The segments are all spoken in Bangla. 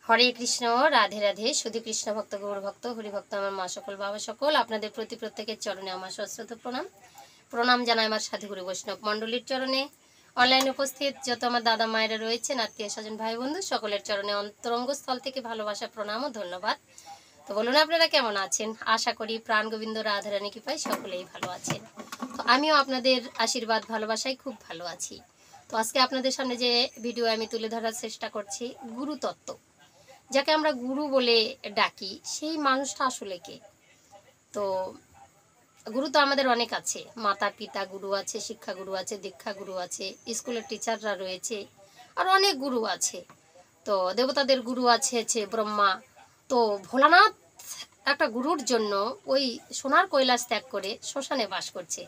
হরে কৃষ্ণ, রাধে রাধে। শুধু কৃষ্ণ ভক্ত, গৌর ভক্ত, হরি ভক্ত, আমার মা সকল, বাবা সকল, আপনাদের প্রত্যেকের চরণে আমার সশ্রদ্ধ প্রণাম। প্রণাম জানাই আমার সাধুগুরু বৈষ্ণব মণ্ডলীর চরণে, অনলাইনে উপস্থিত যত আমার দাদা মায়েরা রয়েছেন, আত্মীয় স্বজন, ভাই বন্ধু সকলের চরণে অন্তরঙ্গ স্থল থেকে ভালোবাসা, প্রণাম ও ধন্যবাদ। তো বলুন আপনারা কেমন আছেন? আশা করি প্রাণ গোবিন্দ রাধারানী কৃপায় সকলেই ভালো আছেন। তো আমিও আপনাদের আশীর্বাদ ভালোবাসায় খুব ভালো আছি। তো আজকে আপনাদের সামনে যে ভিডিও আমি তুলে ধরার চেষ্টা করছি, গুরুতত্ত্ব, যাকে আমরা গুরু বলে ডাকি, সেই মানুষটা আসলে কে? তো গুরু তো আমাদের অনেক আছে, মাতা পিতা গুরু আছে, শিক্ষা গুরু আছে, দীক্ষা গুরু আছে, স্কুলের টিচাররা রয়েছে, আর অনেক গুরু আছে। তো দেবতাদের গুরু আছে ব্রহ্মা। তো ভোলানাথ একটা গুরুর জন্য ওই সোনার কৈলাস ত্যাগ করে শ্মশানে বাস করছে।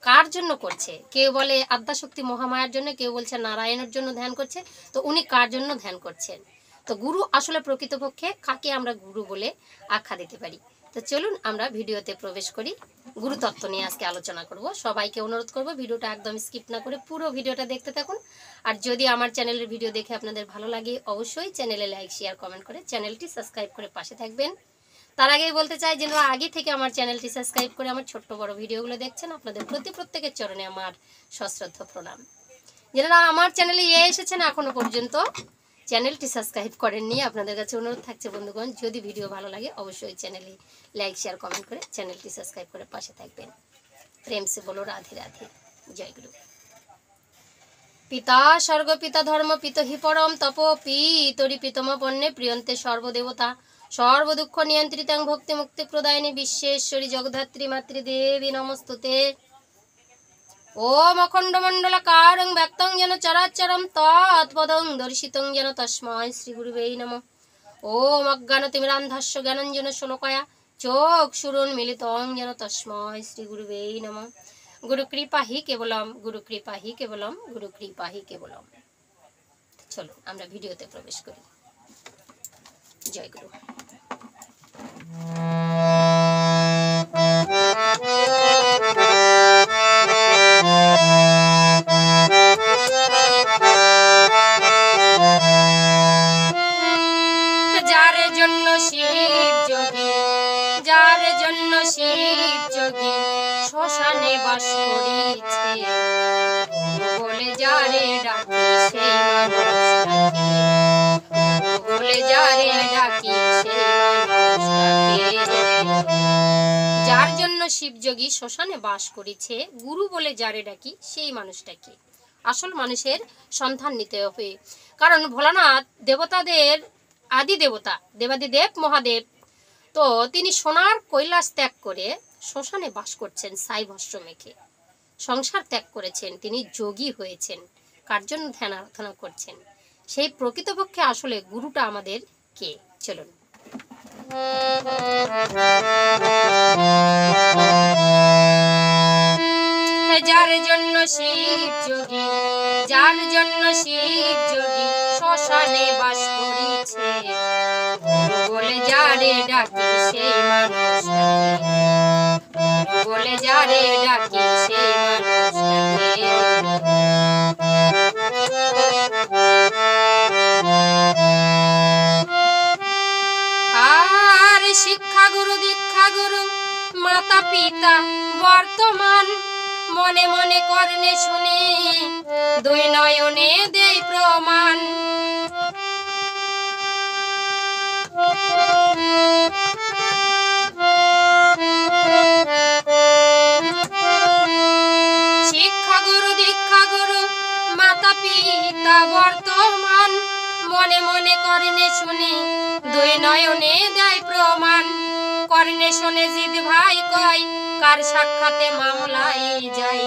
কার জন্য করছে? কেউ বলে আদ্যাশক্তি মহামায়ার জন্য, কেউ বলছে নারায়ণের জন্য ধ্যান করছে। তো উনি কার জন্য ধ্যান করছেন? তো গুরু আসলে প্রকৃতপক্ষে কাকে আমরা গুরু বলে আখ্যা দিতে পারি? তো চলুন আমরা ভিডিওতে প্রবেশ করি। গুরুতত্ত্ব নিয়ে আজকে আলোচনা করব। সবাইকে অনুরোধ করব ভিডিওটা একদম স্কিপ না করে পুরো ভিডিওটা দেখতে থাকুন। আর যদি আমার চ্যানেলের ভিডিও দেখে আপনাদের ভালো লাগে, অবশ্যই চ্যানেলে লাইক, শেয়ার, কমেন্ট করে চ্যানেলটি সাবস্ক্রাইব করে পাশে থাকবেন। তার আগেই বলতে চাই, যারা আগে থেকে আমার চ্যানেলটি সাবস্ক্রাইব করে আমার ছোট্ট বড় ভিডিওগুলো দেখছেন, আপনাদের প্রত্যেকের চরণে আমার সশ্রদ্ধ প্রণাম। যারা আমার চ্যানেলে এসেছেন এখনো পর্যন্ত চ্যানেলটি সাবস্ক্রাইব করেননি, আপনাদের কাছে অনুরোধ থাকছে বন্ধুগণ, যদি ভিডিও ভালো লাগে অবশ্যই চ্যানেলে লাইক, শেয়ার, কমেন্ট করে চ্যানেলটি সাবস্ক্রাইব করে পাশে থাকবেন। প্রেম সে বলো রাধে রাধে। জয় গুরু। পিতা স্বর্গ, পিতা ধর্ম, পিত হি পরম তপ, পিতরি পিতম পণ্যে প্রিয়ন্তে সর্বদেবতা, সর্বদুঃখ নিয়ন্ত্রিতাং ভক্তি মুক্তি প্রদায়িনী বিশ্বেশ্বরী জগদ্ধাত্রী মাতৃদেবী নমস্তুতে। ওম অখণ্ডমণ্ডলাকারং ব্যক্তং যেন চরাচরম তৎপদং দর্শিতং যেন তস্মৈ শ্রী গুরুবে নমঃ। ওম অজ্ঞানতিমিরান্ধস্য জ্ঞানঞ্জন শোলকয়া চক্ষুরুন্মিলিতং যেন তস্মৈ শ্রী গুরুবে নমঃ। গুরু কৃপা হি কেবলম, গুরু কৃপা হি কেবলম, গুরু কৃপা হি কেবলম। চলো আমরা ভিডিওতে প্রবেশ করি। জয় গুরু। যার জন্য শিব যোগী, যার জন্য শিব যোগী শ্মশানে বাস করিছে, বলে যারে ডাকি সেই মানুষটাকে, বলে যারে ডাকি সেই মানুষটাকে। যার জন্য শিবযোগী শ্মশানে বাস করিছে, গুরু বলে যারে ডাকি সেই মানুষটাকে। আসল মানুষের সন্ধান নিতে হবে, কারণ ভোলানাথ দেবতাদের আদি দেবতা, দেবাদিদেব মহাদেব। তো তিনি সোনার কৈলাস ত্যাগ করে শ্মশানে বাস করছেন, ছাই ভস্ম মেখে সংসার ত্যাগ করেছেন, তিনি যোগী হয়েছেন। কার জন্য ধ্যান আরাধনা করছেন? সেই প্রকৃতপক্ষে আসলে গুরুটা আমাদের কে? চলুন। যার জন্য শিব যোগী, যার জন্য শিব যোগী শ্মশানে বাস করিছে, বলে যারে ডাকি সেই মানুষটাকে, বলে যারে ডাকি সেই মানুষটাকে। আর শিক্ষা গুরু, দীক্ষা গুরু, মাতা পিতা বর্তমান, মনে মনে কর্ণে শুনে দুই নয়নে দেই প্রমাণ। শিক্ষা গুরু, দীক্ষা গুরু, মাতা পিতা বর্তমান, মনে মনে কর্ণে শুনে দুই নয়নে দেয় প্রমাণ। কর্ণে শুনে জিদ ভাই কয়, কার সাক্ষাতে মামলায় যাই।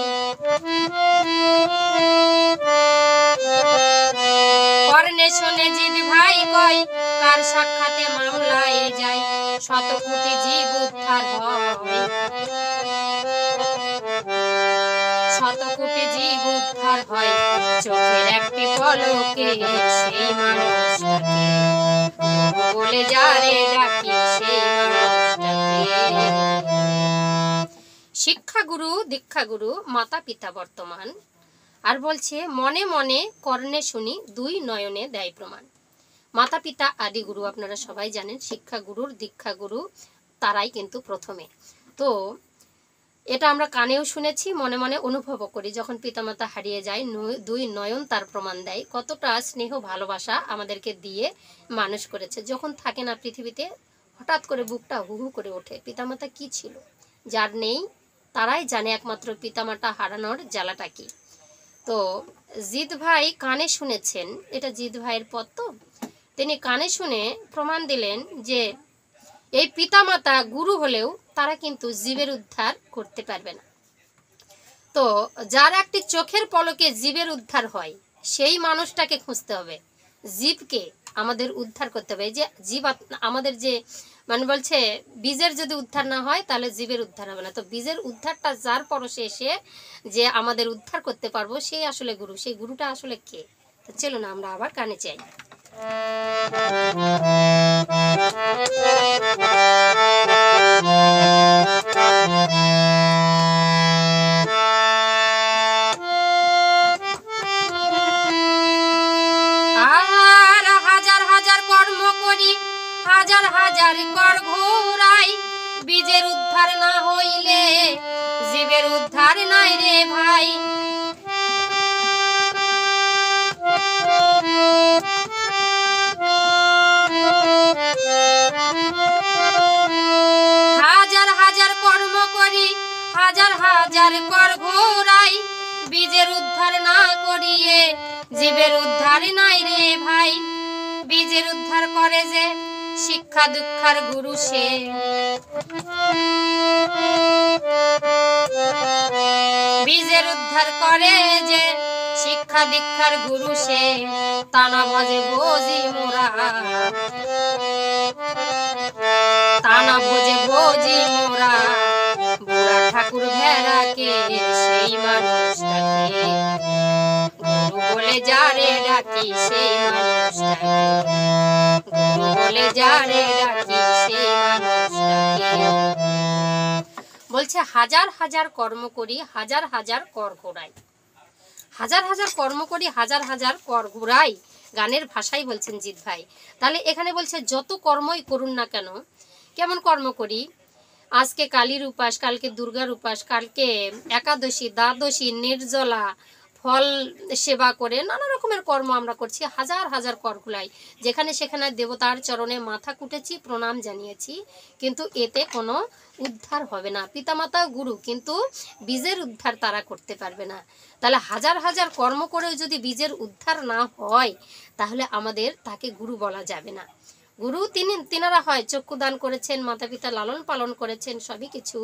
কর্ণে শুনে জিদ ভাই কয়, কার সাক্ষাতে মামলায় যাই। শত কোটি জীব উদ্ধার হয়, শত কোটি জীব উদ্ধার হয়, চোখের একটি পলকে সেই মানুষটাকে, বলে যারে ডাকি সেই মানুষটাকে। শিক্ষা গুরু, দীক্ষা গুরু, মাতা পিতা বর্তমান, আর বলছে মনে মনে কর্ণে শুনি দুই নয়নে দেয় প্রমাণ। মাতা পিতা আদি গুরু আপনারা সবাই জানেন, শিক্ষা গুরুর দীক্ষা গুরু তারাই কিন্তু প্রথমে। তো এটা আমরা কানেও শুনেছি, মনে মনে অনুভবও করি। যখন পিতামাতা হারিয়ে যায়, দুই নয়ন তার প্রমাণ দেয় কতটা স্নেহ ভালোবাসা আমাদেরকে দিয়ে মানুষ করেছে। যখন থাকে না পৃথিবীতে, হঠাৎ করে বুকটা হু হু করে ওঠে। পিতামাতা কি ছিল, যার নেই তারাই জানে একমাত্র পিতামাতা হারানোর জ্বালাটা কি। তো জিৎ ভাই কানে শুনেছেন, এটা জিৎ ভাইয়ের পথ, তো তিনি কানে শুনে প্রমাণ দিলেন যে এই পিতামাতা গুরু হলেও তারা কিন্তু জীবের উদ্ধার করতে পারবে না। তো যার একটি চোখের পলকে জীবের উদ্ধার হয়, সেই মানুষটাকে খুঁজতে হবে। জীবকে আমাদের উদ্ধার করতে হবে। যে জীব আমাদের যে মানে বলছে বীজের যদি উদ্ধার না হয় তাহলে জীবের উদ্ধার হবে না। তো বীজের উদ্ধারটা যার পরশে এসে যে আমাদের উদ্ধার করতে পারবো, সেই আসলে গুরু। সেই গুরুটা আসলে কে? তো চলো না আমরা আবার কানে চাই। আর হাজার হাজার কর্ম করি, হাজার হাজার কর ঘোরাই, বীজের উদ্ধার না হইলে জীবের উদ্ধার নাই রে ভাই। হাজার হাজার কর্ম করি, হাজার হাজার কর ঘোরাই, বীজের উদ্ধার না করিয়ে জীবের উদ্ধার নাই রে ভাই। বীজের উদ্ধার করে যে শিক্ষা দীক্ষার গুরু সে, বীজের উদ্ধার করে যে শিক্ষা দীক্ষার গুরু সে, তানা ভজে ভোজি মোরা, তানা ভোজে ভোজি মোরা, বুড়া ঠাকুর ভেড়াকে সেই মানুষটাকে গুরু বলে যারে ডাকি, সেই মানুষটাকে গুরু বলে যারে ডাকি, সেই মানুষটাকে। বলছে হাজার হাজার কর্ম করি, হাজার হাজার কর ঘোরাই। হাজার হাজার কর্ম করি, হাজার হাজার কর ঘোরাই, গানের ভাষাই বলছেন জিৎ ভাই। তাহলে এখানে বলছে যত কর্মই করুন না কেন, কেমন কর্ম করি, আজকে কালীর উপাস, কালকে দুর্গার উপাস, কালকে একাদশী, দ্বাদশী, নির্জলা, ফল সেবা করে নানা রকমের কর্ম আমরা করছি। হাজার হাজার কর ঘোলাই, যেখানে সেখানে দেবতার চরণে মাথা কুটেছি, প্রণাম জানিয়েছি, কিন্তু এতে কোনো উদ্ধার হবে না। পিতামাতা গুরু, কিন্তু বীজের উদ্ধার তারা করতে পারবে না। তাহলে হাজার হাজার কর্ম করেও যদি বীজের উদ্ধার না হয়, তাহলে আমাদের তাকে গুরু বলা যাবে না। গুরু তিনারা হয় চক্ষু দান করেছেন, মাতা পিতা লালন পালন করেছেন, সবই কিছু,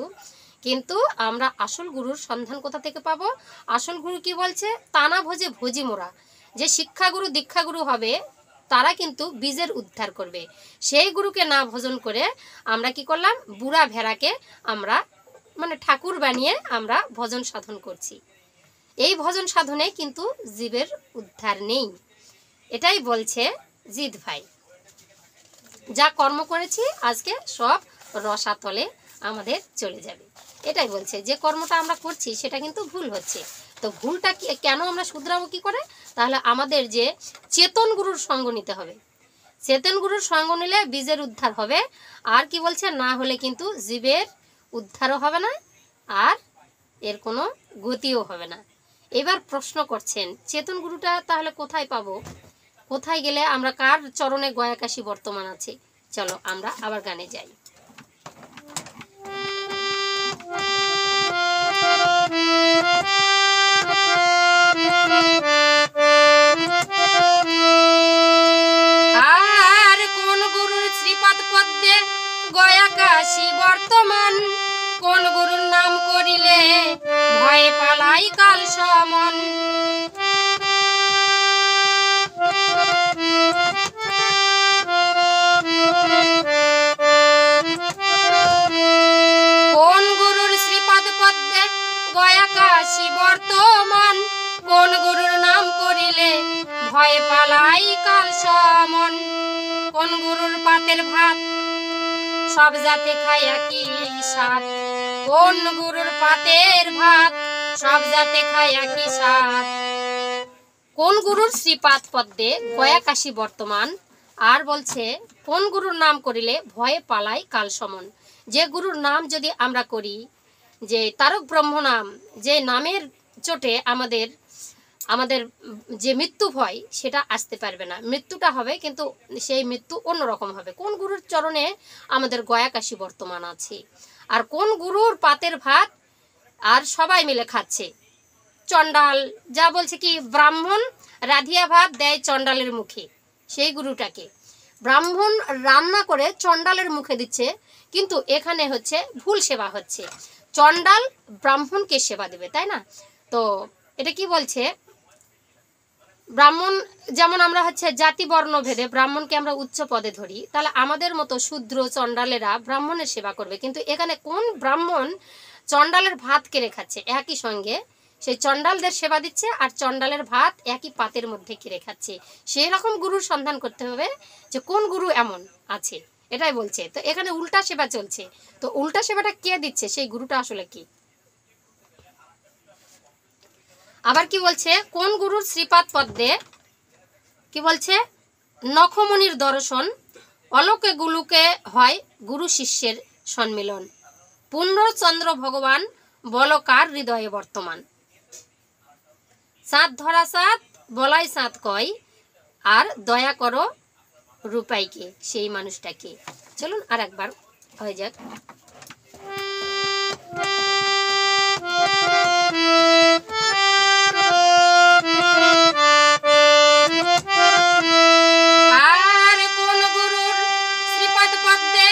কিন্তু আমরা আসল গুরুর সন্ধান কোথা থেকে পাবো? আসল গুরু কি বলছে? তানা ভোজে ভোজি মোরা। যে শিক্ষাগুরু দীক্ষাগুরু হবে, তারা কিন্তু বীজের উদ্ধার করবে। সেই গুরুকে না ভজন করে আমরা কি করলাম? বুড়া ভেড়াকে আমরা মানে ঠাকুর বানিয়ে আমরা ভজন সাধন করছি। এই ভজন সাধনে কিন্তু জীবের উদ্ধার নেই। এটাই বলছে জিৎ ভাই। যা কর্ম করেছি আজকে সব রসাতলে আমাদের চলে যাবে, এটাই বলছে। যে কর্মটা আমরা করছি সেটা কিন্তু ভুল হচ্ছে। তো ভুলটা কেন আমরা শুধরাবো কি করে? তাহলে আমাদের যে চেতন গুরুর সঙ্গ নিতে হবে। চেতন গুরুর সঙ্গ নিলে বীজের উদ্ধার হবে। আর কি বলছে? না হলে কিন্তু জীবের উদ্ধারও হবে না, আর এর কোনো গতিও হবে না। এবার প্রশ্ন করছেন, চেতন গুরুটা তাহলে কোথায় পাবো? কোথায় গেলে আমরা, কার চরণে গয়াকাশী বর্তমান আছে? চলো আমরা আবার গানে যাই। আর কোন গুরুর শ্রীপাদ পদ্মে গয়াকাশী বর্তমান, কোন গুরুর নাম করিলে ভয়ে পালাই কাল সমন। কোন গুরুর শ্রীপাদ পদ্মে গয়াকাশী বর্তমান, কোন গুরুর নাম করিলে ভয়ে পালাই কাল সমন। কোন গুরুর পাতের ভাত সব জাতে খায় একই স্বাদ, কোন গুরুর পাতের ভাত সব জাতে খায় একই স্বাদ। কোন গুরুর শ্রীপাদ পদ্মে গয়াকাশী বর্তমান, আর বলছে কোন গুরুর নাম করিলে ভয়ে পালাই কাল সমন। যে গুরুর নাম যদি আমরা করি, যে তারক ব্রহ্ম নাম, যে নামের চোটে আমাদের আমাদের যে মৃত্যু ভয় সেটা আসতে পারবে না, মৃত্যুটা হবে কিন্তু সেই মৃত্যু অন্যরকম হবে। কোন গুরুর চরণে আমাদের গয়াকাশী বর্তমান আছে, আর কোন গুরুর পাতের ভাত আর সবাই মিলে খাচ্ছে। চণ্ডাল যা বলছে কি ব্রাহ্মণ রাধিয়া ভাত দেয় চণ্ডালের মুখে, সেই গুরুটাকে ব্রাহ্মণ রান্না করে চণ্ডালের মুখে দিচ্ছে, কিন্তু এখানে হচ্ছে ভুল সেবা হচ্ছে। চণ্ডাল ব্রাহ্মণকে সেবা দেবে, তাই না? তো এটা কি বলছে, ব্রাহ্মণ যেমন আমরা হচ্ছে জাতি বর্ণ ভেদে ব্রাহ্মণকে আমরা উচ্চ পদে ধরি, তাহলে আমাদের মতো শূদ্র চণ্ডালেরা ব্রাহ্মণের সেবা করবে। কিন্তু এখানে কোন ব্রাহ্মণ চণ্ডালের ভাত কেড়ে খাচ্ছে, একই সঙ্গে সেই চণ্ডালদের সেবা দিচ্ছে আর চণ্ডালের ভাত একই পাতের মধ্যে কেড়ে খাচ্ছে। সেই রকম গুরুর সন্ধান করতে হবে যে কোন গুরু এমন আছে, এটাই বলছে। তো এখানে উল্টা সেবা চলছে, তো উল্টা সেবাটা কে দিচ্ছে, সেই গুরুটা আসলে কি? আবার কি বলছে, কোন গুরুর শ্রীপাদ পদ্মে কি বলছে, নখমণির দর্শন, অলোকে গুলুকে হয় গুরু শিষ্যের সম্মিলন, পূর্ণচন্দ্র ভগবান বলকার হৃদয়ে বর্তমান। চাঁদ ধরা চাঁদ বলাই চাঁদ কয়, আর দয়া করো রূপাইকে, সেই মানুষটাকে। চলুন আর একবার হয়ে যাক। আর কোন গুরুর শ্রীপদ পদ্মে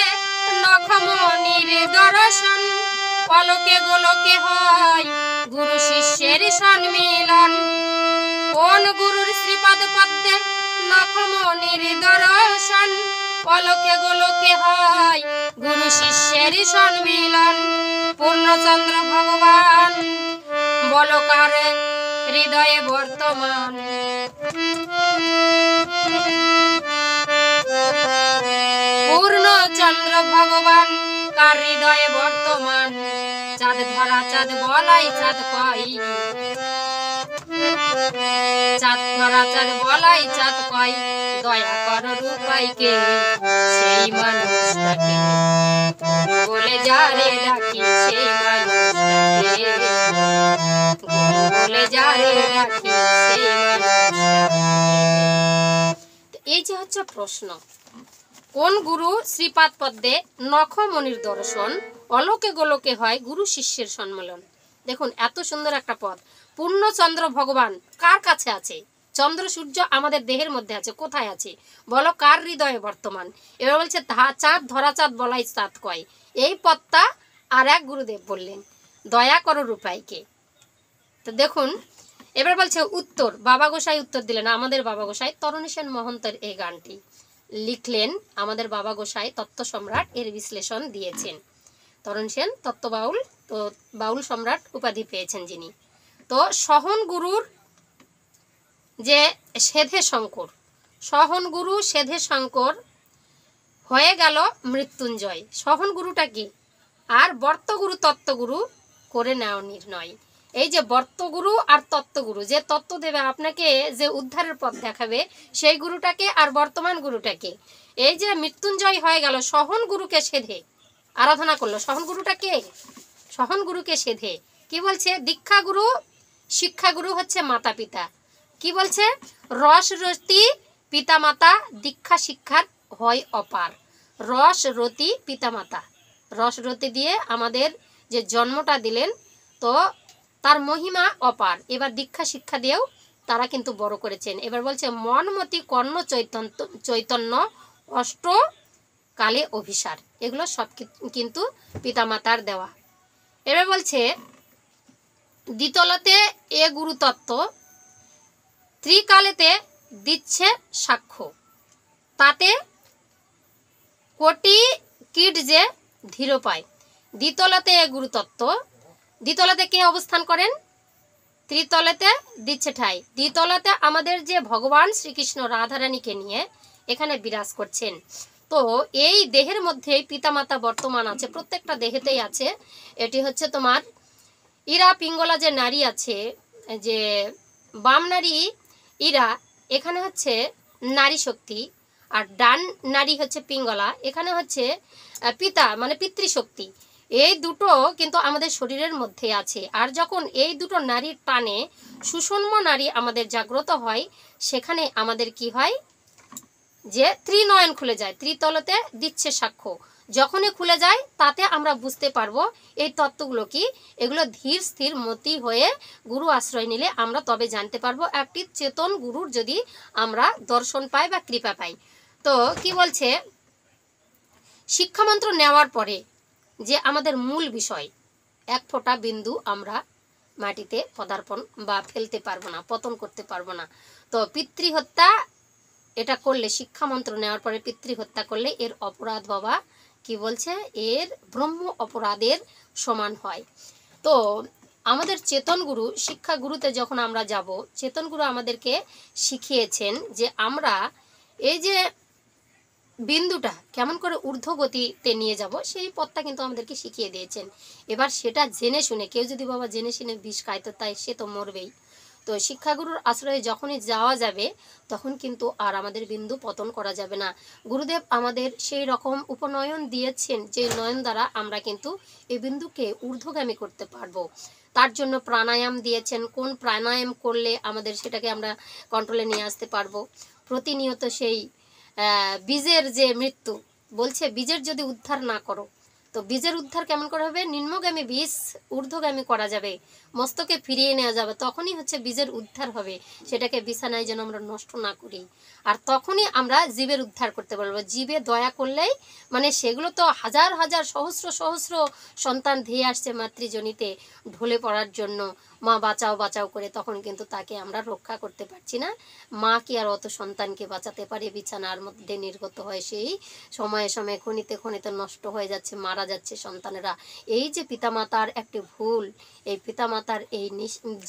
নখমণির দর্শন, অলোকে গোলকে হয় গুরু শিষ্যের সম্মিলন। কোন গুরুর শ্রীপদ পদ্মে নখমণির দর্শন, অলোকে গোলকে হয় গুরু শিষ্যের সম্মিলন, পূর্ণচন্দ্র ভগবান বলকার হৃদয়ে বর্তমান। পূর্ণচন্দ্র ভগবান কার হৃদয়ে বর্তমান, চাঁদ ধরা চাঁদ বলাই চাঁদ কয়, চাঁদ ধরা চাঁদ বলাই চাঁদ কয়, দয়া কর রূপাইকে, সেই মানুষটাকে বলে যারে ডাকি, সেই মানুষটাকে বলে যারে ডাকি, সেই মানুষটাকে। এই যে হচ্ছে প্রশ্ন, কোন গুরু শ্রীপাদ পদ্মে নখমণির দর্শন, অলোকে গোলকে হয় গুরু শিষ্যের সম্মেলন। দেখুন এত সুন্দর একটা পদ। পূর্ণচন্দ্র ভগবান কার কাছে আছে? চন্দ্র সূর্য আমাদের দেহের মধ্যে আছে, কোথায় আছে বলো, কার হৃদয়ে বর্তমান। এবার বলছে চাঁদ ধরা চাঁদ বলাই চাঁদ কয়, এই পদটা আর এক গুরুদেব বললেন, দয়া করো রূপাইকে। তো দেখুন এবার বলছে উত্তর, বাবা গোসাই উত্তর দিলেন, আমাদের বাবা গোসাই তরণী সেন মহন্তের এই গানটি লিখলেন, আমাদের বাবা গোসাই তত্ত্ব সম্রাট এর বিশ্লেষণ দিয়েছেন। তরণ সেন তত্ত্ব বাউল, তো বাউল সম্রাট উপাধি পেয়েছেন যিনি। তো সহন গুরুর যে সেধে শঙ্কর, সহন গুরু সেধে শঙ্কর হয়ে গেল মৃত্যুঞ্জয়। সহন গুরুটা কি? আর বর্তগুরু তত্ত্বগুরু করে নেওয়া নির্ণয়। এই যে বর্তগুরু আর তত্ত্বগুরু, যে তত্ত্ব দেবে আপনাকে, যে উদ্ধারের পথ দেখাবে, সেই গুরুটাকে আর বর্তমান গুরুটাকে। এই যে মৃত্যুঞ্জয় হয়ে গেল, সহন গুরুকে সেধে আরাধনা করলো। সহন গুরুটা কে? সহন গুরুকে সেধে কি বলছে, দীক্ষা গুরু শিক্ষা গুরু হচ্ছে মাতা পিতা। কি বলছে, রসরতি পিতা মাতা, দীক্ষা শিক্ষার হয় অপার। রসরতি পিতা মাতা, রসরতি দিয়ে আমাদের যে জন্মটা দিলেন, তো তার মহিমা অপার। এবার দীক্ষা শিক্ষা দিয়েও তারা কিন্তু বড় করেছেন। এবার বলছে মনমতি কর্ণ চৈতন্য অষ্ট কালে অভিসার, এগুলো সব কিন্তু পিতামাতার দেওয়া। এবার বলছে দ্বিতলাতে এ গুরুতত্ত্ব, ত্রিকালেতে দিচ্ছে সাক্ষ্য, তাতে কোটি কীট যে ধীর পায়। দ্বিতলাতে এ গুরুতত্ত্ব, দ্বিতলাতে কে অবস্থান করেন? ত্রিতলাতে দিচ্ছে ঠাই। দ্বিতলাতে আমাদের যে ভগবান শ্রীকৃষ্ণ রাধারানীকে নিয়ে এখানে বিরাজ করছেন। তো এই দেহের মধ্যে পিতামাতা বর্তমান আছে, প্রত্যেকটা দেহেতেই আছে। এটি হচ্ছে তোমার ইরা পিঙ্গলা যে নারী আছে, যে বাম নারী ইরা, এখানে হচ্ছে নারী শক্তি। আর ডান নারী হচ্ছে পিঙ্গলা, এখানে হচ্ছে পিতা মানে পিতৃশক্তি। এই দুটো কিন্তু আমাদের শরীরের মধ্যে আছে। আর যখন এই দুটো নারীর টানে সুষুম্ন নারী আমাদের জাগ্রত হয়, সেখানে আমাদের কি হয় যে ত্রিনয়ন খুলে যায়, ত্রিতলতে দিচ্ছে সাক্ষ্য। যখনই খুলে যায় তাতে আমরা বুঝতে পারবো এই তত্ত্বগুলো কি। এগুলো ধীর স্থির মতি হয়ে গুরু আশ্রয় নিলে আমরা তবে জানতে পারবো, একটি চেতন গুরুর যদি আমরা দর্শন পাই বা কৃপা পাই। তো কি বলছে, শিক্ষামন্ত্র নেওয়ার পরে যে আমাদের মূল বিষয়, এক ফোঁটা বিন্দু আমরা মাটিতে পদার্পণ বা ফেলতে পারবো না, পতন করতে পারবো না। তো পিতৃহত্যা এটা করলে, শিক্ষামন্ত্র নেওয়ার পরে পিতৃহত্যা করলে এর অপরাধ বাবা কি বলছে, এর ব্রহ্ম অপরাধের সমান হয়। তো আমাদের চেতন গুরু, শিক্ষা গুরুতে যখন আমরা যাব, চেতন গুরু আমাদেরকে শিখিয়েছেন যে আমরা এই যে বিন্দুটা কেমন করে ঊর্ধ্বগতিতে নিয়ে যাব, সেই পথটা কিন্তু আমাদেরকে শিখিয়ে দিয়েছেন। এবার সেটা জেনে শুনে, কেউ যদি বাবা জেনে শুনে বিষ খায় তো তাই সে তো মরবেই। তো শিক্ষাগুরুর আশ্রয়ে যখনই যাওয়া যাবে তখন কিন্তু আর আমাদের বিন্দু পতন করা যাবে না। গুরুদেব আমাদের সেই রকম উপনয়ন দিয়েছেন যে নয়ন দ্বারা আমরা কিন্তু এই বিন্দুকে ঊর্ধ্বগামী করতে পারবো। তার জন্য প্রাণায়াম দিয়েছেন, কোন প্রাণায়াম করলে আমাদের সেটাকে আমরা কন্ট্রোলে নিয়ে আসতে পারবো। প্রতিনিয়ত সেই বীজের যে মৃত্যু বলছে, বীজের যদি উদ্ধার না করো তো বীজের উদ্ধার কেমন করে হবে, নিম্নগামী বীজ ঊর্ধ্বগামী করা যাবে, মস্তকে ফিরিয়ে নেওয়া যাবে, তখনই হচ্ছে বীজের উদ্ধার হবে। সেটাকে বিছানায় যেন আমরা নষ্ট না করি, আর তখনই আমরা জীবের উদ্ধার করতে পারবো। জীবে দয়া করলেই, মানে সেগুলো তো হাজার হাজার সহস্র সহস্র সন্তান ধেয়ে আসছে মাতৃজনিতে ঢলে পড়ার জন্য, মা বাঁচাও বাঁচাও করে, তখন কিন্তু তাকে আমরা রক্ষা করতে পারছি না। মা কি আর অত সন্তানকে বাঁচাতে পারে? বিছানার মধ্যে নির্গত হয়, সেই সময়ে সময়ে খনিতে খনিতে নষ্ট হয়ে যাচ্ছে, মারা যাচ্ছে সন্তানেরা। এই যে পিতামাতার একটি ভুল, এই পিতামাতার এই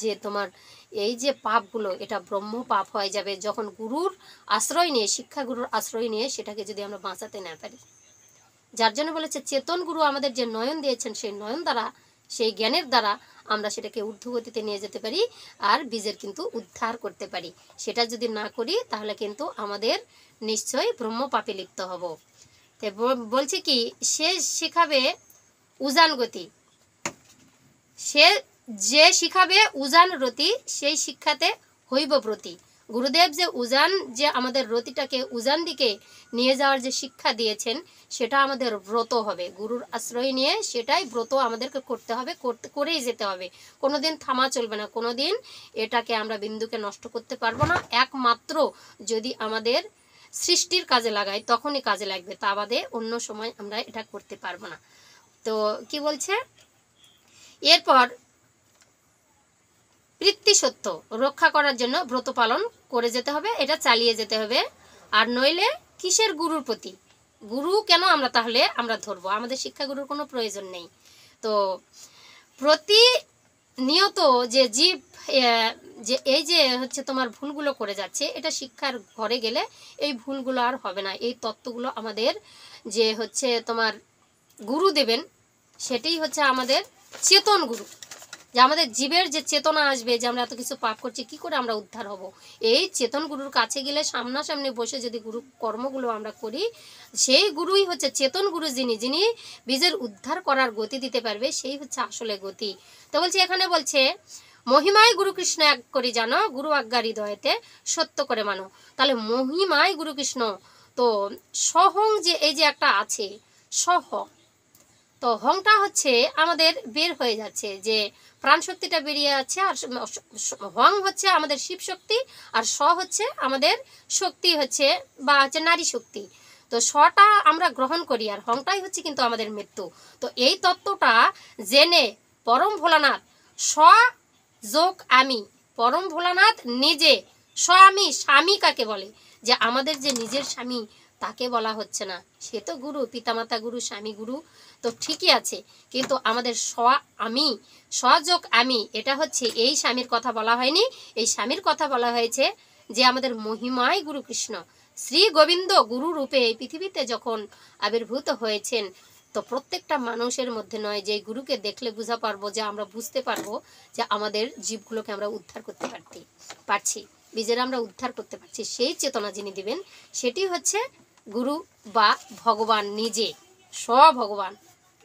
যে তোমার এই যে পাপগুলো, এটা ব্রহ্ম পাপ হয়ে যাবে যখন গুরুর আশ্রয় নিয়ে, শিক্ষা গুরুর আশ্রয় নিয়ে সেটাকে যদি আমরা বাঁচাতে না পারি। যার জন্য বলেছে চেতন গুরু আমাদের যে নয়ন দিয়েছেন, সেই নয়ন দ্বারা, সেই জ্ঞানের দ্বারা আমরা সেটাকে ঊর্ধ্বগতিতে নিয়ে যেতে পারি আর বীজের কিন্তু উদ্ধার করতে পারি। সেটা যদি না করি তাহলে কিন্তু আমাদের নিশ্চয়ই ব্রহ্ম পাপে লিপ্ত হব। তো বলছে কি, সে শিখাবে উজান গতি, সে যে শিখাবে উজান রতি, সেই শিক্ষাতে হইব ব্রতী। গুরুদেব যে উজান, যে আমাদের রতিটাকে উজান দিকে নিয়ে যাওয়ার যে শিক্ষা দিয়েছেন, সেটা আমাদের ব্রত হবে। গুরুর আশ্রয় নিয়ে সেটাই ব্রত আমাদেরকে করতে হবে, করেই যেতে হবে, কোনোদিন থামা চলবে না, কোনোদিন এটাকে আমরা বিন্দুকে নষ্ট করতে পারবো না। একমাত্র যদি আমাদের সৃষ্টির কাজে লাগাই তখনই কাজে লাগবে, তা বাদে অন্য সময় আমরা এটা করতে পারবো না। তো কি বলছে এরপর, পিতৃসত্য রক্ষা করার জন্য ব্রত পালন করে যেতে হবে, এটা চালিয়ে যেতে হবে। আর নইলে কিসের গুরুর প্রতি, গুরু কেন আমরা তাহলে আমরা ধরবো, আমাদের শিক্ষাগুরুর কোনো প্রয়োজন নেই। তো প্রতিনিয়ত যে জীব যে এই যে হচ্ছে তোমার ভুলগুলো করে যাচ্ছে, এটা শিক্ষার ঘরে গেলে এই ভুলগুলো আর হবে না। এই তত্ত্বগুলো আমাদের যে হচ্ছে তোমার গুরু দেবেন, সেটাই হচ্ছে আমাদের চেতন গুরু, যে আমাদের জীবের যে চেতনা আসবে যে আমরা এত কিছু পাপ করছি, কি করে আমরা উদ্ধার হব। এই চেতন গুরুর কাছে গেলে সামনাসামনি বসে যদি গুরু কর্মগুলো আমরা করি, সেই গুরুই হচ্ছে চেতন গুরু, যিনি বীজের উদ্ধার করার গতি দিতে পারবে, সেই হচ্ছে আসলে গতি। তো বলছে, এখানে বলছে মহিমায় গুরু কৃষ্ণ এক করি জানো, গুরু আজ্ঞা হৃদয়েতে সত্য করে মানো। তাহলে মহিমায় গুরু কৃষ্ণ, তো সহং যে এই যে একটা আছে সহং, তো হংটা হচ্ছে আমাদের বের হয়ে যাচ্ছে, যে প্রাণ শক্তিটা বেরিয়ে যাচ্ছে। আর হং হচ্ছে আমাদের শিব শক্তি, আর স হচ্ছে আমাদের শক্তি হচ্ছে বা হচ্ছে নারী শক্তি। তো সটা আমরা গ্রহণ করি আর হংটাই হচ্ছে কিন্তু আমাদের মৃত্যু। তো এই তত্ত্বটা জেনে পরম ভোলানাথ, স যোগ আমি, পরম ভোলানাথ নিজে স আমি, স্বামী কাকে বলে, যে আমাদের যে নিজের স্বামী তাকে বলা হচ্ছে না, সে তো গুরু, পিতামাতা গুরু, স্বামী গুরু, তো ঠিকই আছে, কিন্তু আমাদের আমি, স্বযোগ আমি, এটা হচ্ছে এই স্বামীর কথা বলা হয়নি। এই স্বামীর কথা বলা হয়েছে যে আমাদের মহিমায় গুরু কৃষ্ণ, শ্রী গোবিন্দ গুরু রূপে এই পৃথিবীতে যখন আবির্ভূত হয়েছেন, তো প্রত্যেকটা মানুষের মধ্যে নয়, যে গুরুকে দেখলে বুঝা পারবো, যে আমরা বুঝতে পারবো যে আমাদের জীবগুলোকে আমরা উদ্ধার করতে পারছি। বীজের আমরা উদ্ধার করতে পারছি, সেই চেতনা যিনি দিবেন সেটি হচ্ছে গুরু বা ভগবান নিজে, স্বভগবান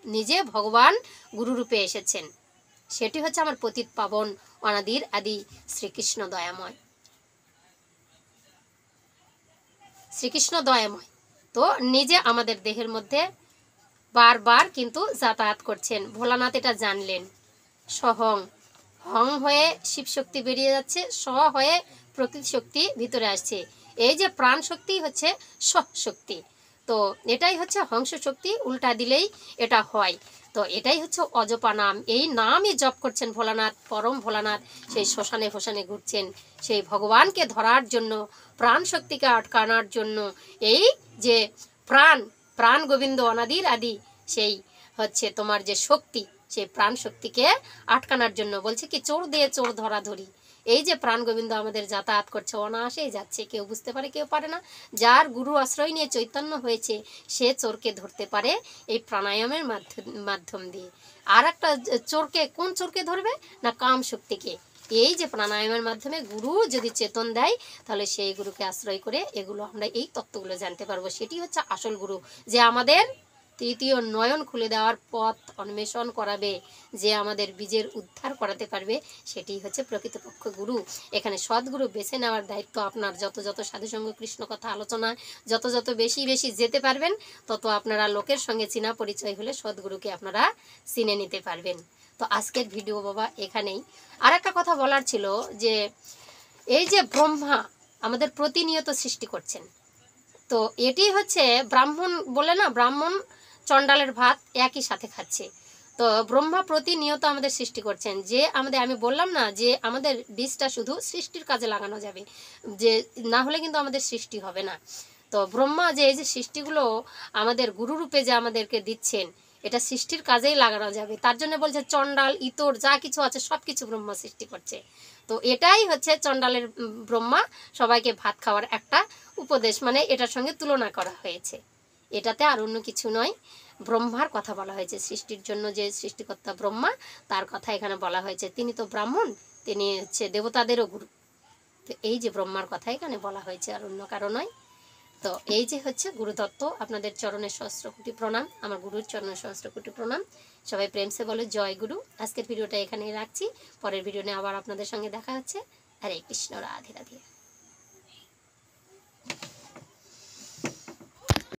নিজে ভগবান গুরুরূপে এসেছেন। সেটি হচ্ছে আমার পতিত পাবন অনাদির আদি শ্রীকৃষ্ণ দয়াময়। শ্রীকৃষ্ণ দয়াময় তো নিজে আমাদের দেহের মধ্যে বারবার কিন্তু যাতায়াত করছেন। ভোলানাথ এটা জানলেন, সহং, হং হয়ে শিবশক্তি বেরিয়ে যাচ্ছে, স হয়ে প্রকৃতি শক্তি ভিতরে আসছে। এই যে প্রাণ শক্তি হচ্ছে শক্তি, তো এটাই হচ্ছে হংস শক্তি, উল্টা দিলেই এটা হয়। তো এটাই হচ্ছে অজপা নাম, এই নামই জপ করছেন ভোলানাথ, পরম ভোলানাথ সেই শ্মশানে ফোশানে ঘুরছেন সেই ভগবানকে ধরার জন্য, প্রাণ শক্তিকে আটকানোর জন্য। এই যে প্রাণ, প্রাণ গোবিন্দ অনাদির আদি সেই হচ্ছে তোমার যে শক্তি, সেই প্রাণ শক্তিকে আটকানোর জন্য বলছে কি চোর দিয়ে চোর ধরাধরি। এই যে প্রাণ গোবিন্দ আমাদের যাতায়াত করছে, অনায়াসেই যাচ্ছে, কেউ বুঝতে পারে কেউ পারে না। যার গুরু আশ্রয় নিয়ে চৈতন্য হয়েছে সে চোরকে ধরতে পারে এই প্রাণায়ামের মাধ্যম দিয়ে। আর একটা চোরকে, কোন চোরকে ধরবে না কাম শক্তিকে। এই যে প্রাণায়ামের মাধ্যমে গুরু যদি চেতন দেয় তাহলে সেই গুরুকে আশ্রয় করে এগুলো আমরা এই তত্ত্বগুলো জানতে পারবো। সেটি হচ্ছে আসল গুরু, যে আমাদের তৃতীয় নয়ন খুলে দেওয়ার পথ অন্বেষণ করাবে, যে আমাদের বীজের উদ্ধার করাতে পারবে, সেটি হচ্ছে প্রকৃতপক্ষ গুরু। এখানে সদ্গুরু বেছে নেওয়ার দায়িত্ব আপনার। যত যত সাধুসঙ্গ কৃষ্ণ কথা আলোচনা যত যত বেশি বেশি যেতে পারবেন, তত আপনারা লোকের সঙ্গে চেনা পরিচয় হলে সদ্গুরুকে আপনারা চিনে নিতে পারবেন। তো আজকের ভিডিও বাবা এখানেই। আর একটা কথা বলার ছিল, যে এই যে ব্রহ্মা আমাদের প্রতিনিয়ত সৃষ্টি করছেন, তো এটি হচ্ছে ব্রাহ্মণ বলে না, ব্রাহ্মণ চণ্ডালের ভাত একই সাথে খাচ্ছে। তো ব্রহ্মা প্রতিনিয়ত আমাদের সৃষ্টি করছেন, যে আমাদের, আমি বললাম না যে আমাদের বীজটা শুধু সৃষ্টির কাজে লাগানো যাবে, যে না হলে কিন্তু আমাদের সৃষ্টি হবে না। তো ব্রহ্মা যে এই যে সৃষ্টিগুলো আমাদের গুরুরূপে যে আমাদেরকে দিচ্ছেন, এটা সৃষ্টির কাজেই লাগানো যাবে। তার জন্য বলছে চণ্ডাল ইতর যা কিছু আছে সব কিছু ব্রহ্মা সৃষ্টি করছে। তো এটাই হচ্ছে চণ্ডালের ব্রহ্মা সবাইকে ভাত খাওয়ার একটা উপদেশ, মানে এটার সঙ্গে তুলনা করা হয়েছে। এটাতে আর অন্য কিছু নয়, ব্রহ্মার কথা বলা হয়েছে। সৃষ্টির জন্য যে সৃষ্টিকর্তা ব্রহ্মা, তার কথা এখানে বলা হয়েছে। তিনি তো ব্রাহ্মণ, তিনি হচ্ছে দেবতাদেরও গুরু। তো এই যে ব্রহ্মার কথা এখানে বলা হয়েছে, আর অন্য কারো নয়। তো এই যে হচ্ছে গুরুতত্ত্ব। আপনাদের চরণে সহস্র কোটি প্রণাম, আমার গুরুর চরণে সহস্র কোটি প্রণাম। সবাই প্রেমসে বলে জয় গুরু। আজকের ভিডিওটা এখানেই রাখছি, পরের ভিডিও নিয়ে আবার আপনাদের সঙ্গে দেখা হচ্ছে। হরে কৃষ্ণ, রাধে রাধে।